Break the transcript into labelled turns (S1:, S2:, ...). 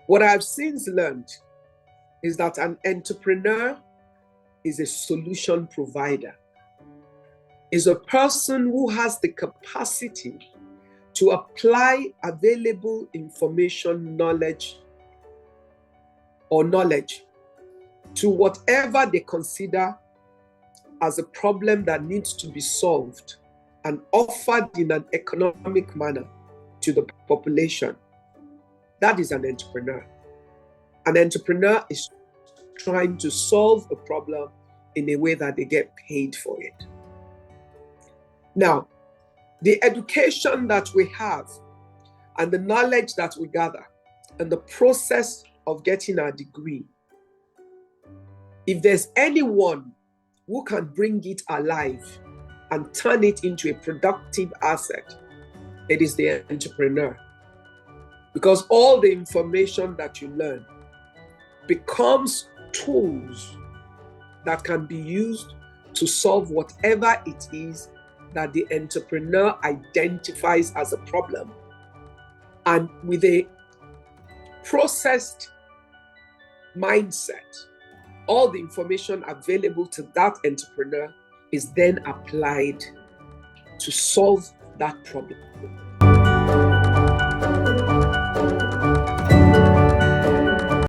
S1: What I've since learned is that an entrepreneur is a solution provider, is a person who has the capacity to apply available information, knowledge to whatever they consider as a problem that needs to be solved and offered in an economic manner to the population. That is an entrepreneur. An entrepreneur is trying to solve a problem in a way that they get paid for it. Now, the education that we have and the knowledge that we gather and the process of getting our degree, if there's anyone who can bring it alive and turn it into a productive asset, it is the entrepreneur. Because all the information that you learn becomes tools that can be used to solve whatever it is that the entrepreneur identifies as a problem. And with a processed mindset, all the information available to that entrepreneur is then applied to solve that problem.